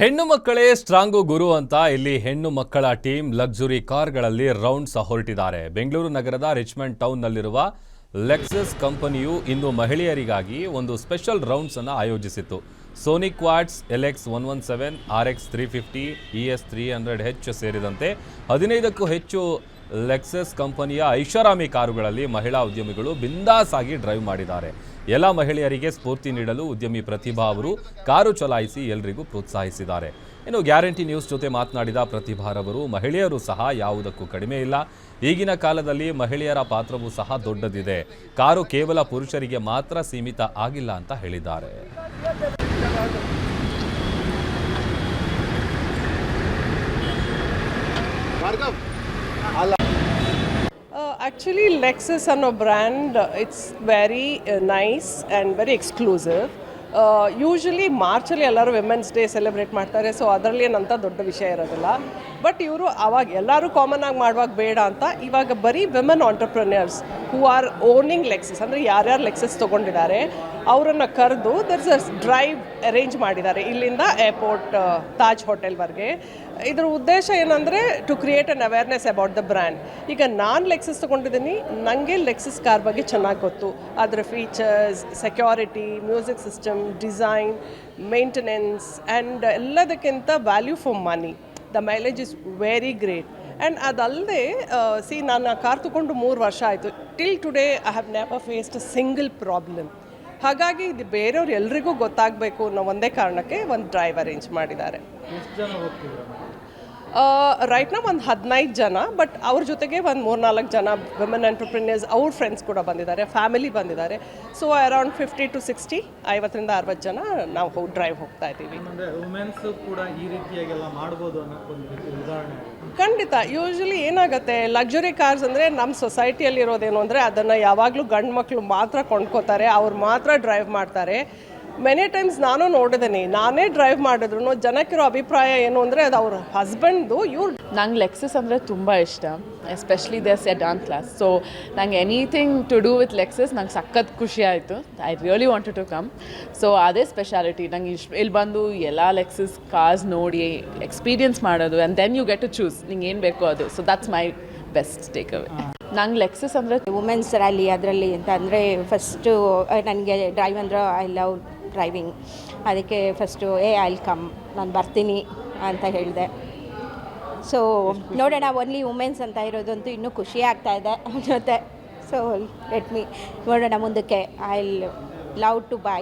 ಹೆಣ್ಣು ಮಕ್ಕಳೇ ಸ್ಟ್ರಾಂಗು ಗುರು ಅಂತ ಇಲ್ಲಿ ಹೆಣ್ಣು ಮಕ್ಕಳ ಟೀಮ್ ಲಕ್ಸುರಿ ಕಾರ್ಗಳಲ್ಲಿ ರೌಂಡ್ಸ್ ಹೊರಟಿದ್ದಾರೆ. ಬೆಂಗಳೂರು ನಗರದ ರಿಚ್ಮಂಡ್ ಟೌನ್ನಲ್ಲಿರುವ ಲೆಕ್ಸಸ್ ಕಂಪನಿಯು ಇಂದು ಮಹಿಳೆಯರಿಗಾಗಿ ಒಂದು ಸ್ಪೆಷಲ್ ರೌಂಡ್ಸ್ ಅನ್ನು ಆಯೋಜಿಸಿತ್ತು. Sony quads LX 117, RX 350, ES 300H ಸೇರಿದಂತೆ 15ಕ್ಕೂ ಹೆಚ್ಚು ಲೆಕ್ಸಸ್ ಕಂಪನಿಯ ಐಷಾರಾಮಿ ಕಾರುಗಳಲ್ಲಿ ಮಹಿಳಾ ಉದ್ಯಮಿಗಳು ಬಿಂದಾಸ್ ಆಗಿ ಡ್ರೈವ್ ಮಾಡಿದ್ದಾರೆ. ಎಲ್ಲ ಮಹಿಳೆಯರಿಗೆ ಸ್ಫೂರ್ತಿ ನೀಡಲು ಉದ್ಯಮಿ ಪ್ರತಿಭಾ ಅವರು ಕಾರು ಚಲಾಯಿಸಿ ಎಲ್ಲರಿಗೂ ಪ್ರೋತ್ಸಾಹಿಸಿದ್ದಾರೆ. ಇನ್ನು ಗ್ಯಾರಂಟಿ ನ್ಯೂಸ್ ಜೊತೆ ಮಾತನಾಡಿದ ಪ್ರತಿಭಾರವರು ಮಹಿಳೆಯರು ಸಹ ಯಾವುದಕ್ಕೂ ಕಡಿಮೆ ಇಲ್ಲ. ಈಗಿನ ಕಾಲದಲ್ಲಿ ಮಹಿಳೆಯರ ಪಾತ್ರವೂ ಸಹ ದೊಡ್ಡದಿದೆ. ಕಾರು ಕೇವಲ ಪುರುಷರಿಗೆ ಮಾತ್ರ ಸೀಮಿತ ಆಗಿಲ್ಲ ಅಂತ ಹೇಳಿದ್ದಾರೆ. Actually, Lexus ಅನ್ನೋ brand it's very nice and very exclusive. Usually ಮಾರ್ಚಲ್ಲಿ ಎಲ್ಲರೂ ವಿಮೆನ್ಸ್ ಡೇ ಸೆಲೆಬ್ರೇಟ್ ಮಾಡ್ತಾರೆ, ಸೊ ಅದರಲ್ಲಿ ಏನಂತ ದೊಡ್ಡ ವಿಷಯ ಇರೋದಿಲ್ಲ. ಬಟ್ ಇವರು ಅವಾಗ ಎಲ್ಲರೂ ಕಾಮನ್ ಆಗಿ ಮಾಡುವಾಗ ಬೇಡ ಅಂತ ಇವಾಗ ಬರೀ women entrepreneurs who are owning Lexus, ಅಂದರೆ ಯಾರ್ಯಾರು ಲೆಕ್ಸಸ್ ತೊಗೊಂಡಿದ್ದಾರೆ ಅವರನ್ನು ಕರೆದು ದರ್ಸ್ ಅ ಡ್ರೈವ್ ಅರೇಂಜ್ ಮಾಡಿದ್ದಾರೆ ಇಲ್ಲಿಂದ ಏರ್ಪೋರ್ಟ್ ತಾಜ್ ಹೋಟೆಲ್ವರೆಗೆ. ಇದರ ಉದ್ದೇಶ ಏನಂದರೆ to create an awareness about the brand. ಈಗ ನಾನು ಲೆಕ್ಸಸ್ ತೊಗೊಂಡಿದ್ದೀನಿ, ನನಗೆ ಲೆಕ್ಸಸ್ ಕಾರ್ ಬಗ್ಗೆ ಚೆನ್ನಾಗಿ ಗೊತ್ತು. ಅದರ features, security, music system, design, maintenance and ಎಲ್ಲದಕ್ಕಿಂತ value for money. The mileage is very great. And ಅದಲ್ಲದೆ ನಾನು ಕಾರ್ ತೊಗೊಂಡು 3 ವರ್ಷ ಆಯಿತು. Till today I have never faced a single problem. ಹಾಗಾಗಿ ಇದು ಬೇರೆಯವ್ರು ಎಲ್ರಿಗೂ ಗೊತ್ತಾಗಬೇಕು ಅನ್ನೋ ಒಂದೇ ಕಾರಣಕ್ಕೆ ಒಂದು ಡ್ರೈವ್ ಅರೇಂಜ್ ಮಾಡಿದ್ದಾರೆ. ರೈಟ್ ನಾವು ಒಂದು 15 ಜನ, ಬಟ್ ಅವ್ರ ಜೊತೆಗೆ ಒಂದು 3-4 ಜನ ವಿಮೆನ್ ಎಂಟರ್ಪ್ರಿನಿಯರ್ಸ್ ಅವ್ರ ಫ್ರೆಂಡ್ಸ್ ಕೂಡ ಬಂದಿದ್ದಾರೆ, ಫ್ಯಾಮಿಲಿ ಬಂದಿದ್ದಾರೆ. ಸೊ ಅರೌಂಡ್ 50 to 60, 50ರಿಂದ 60 ಜನ ನಾವು ಡ್ರೈವ್ ಹೋಗ್ತಾ ಇದ್ದೀವಿ. ಖಂಡಿತ. ಯೂಶ್ವಲಿ ಏನಾಗುತ್ತೆ, ಲಕ್ಸುರಿ ಕಾರ್ಸ್ ಅಂದರೆ ನಮ್ಮ ಸೊಸೈಟಿಯಲ್ಲಿ ಇರೋದೇನು ಅಂದರೆ ಅದನ್ನು ಯಾವಾಗಲೂ ಗಂಡು ಮಕ್ಕಳು ಮಾತ್ರ ಕೊಂಡ್ಕೋತಾರೆ, ಅವ್ರು ಮಾತ್ರ ಡ್ರೈವ್ ಮಾಡ್ತಾರೆ. ಮೆನಿ ಟೈಮ್ಸ್ ನಾನು ನೋಡಿದ್ದೀನಿ, ನಾನೇ ಡ್ರೈವ್ ಮಾಡಿದ್ರು ಜನಕ್ಕಿರೋ ಅಭಿಪ್ರಾಯ ಏನು ಅಂದರೆ ಅದು ಅವ್ರ ಹಸ್ಬೆಂಡ್ದು. ನಂಗೆ ಲೆಕ್ಸಸ್ ಅಂದರೆ ತುಂಬ ಇಷ್ಟ, especially the sedan class. So ನಂಗೆ anything to do with Lexus ನಂಗೆ ಸಖತ್ ಖುಷಿ ಆಯಿತು. I really wanted to come. So ಅದೇ ಸ್ಪೆಷಾಲಿಟಿ ನಂಗೆ ಇಲ್ಲಿ ಬಂದು ಎಲ್ಲ ಲೆಕ್ಸಸ್ ಕಾರ್ಸ್ ನೋಡಿ ಎಕ್ಸ್ಪೀರಿಯನ್ಸ್ ಮಾಡೋದು, and then you get to choose ನಿಂಗೆ ಏನು ಬೇಕೋ ಅದು. So that's my best take away. ನಂಗೆ ಲೆಕ್ಸಸ್ ಅಂದರೆ ವುಮೆನ್ಸ್ ರ್ಯಾಲಿ ಅದರಲ್ಲಿ ಅಂತ ಅಂದರೆ ಫಸ್ಟು ನನಗೆ ಡ್ರೈವ್ ಅಂದ್ರೆ ಐ ಲವ್ ಡ್ರೈವಿಂಗ್. ಅದಕ್ಕೆ ಫಸ್ಟು ಐ ಕಮ್, ನಾನು ಬರ್ತೀನಿ ಅಂತ ಹೇಳಿದೆ. ಸೊ ನೋಡೋಣ, ಓನ್ಲಿ ವುಮೆನ್ಸ್ ಅಂತ ಇರೋದಂತೂ ಇನ್ನೂ ಖುಷಿ ಆಗ್ತಾ ಇದೆ ಜೊತೆ. ಸೊ ಲೆಟ್ ಮೀ ನೋಡೋಣ ಮುಂದಕ್ಕೆ. I love to by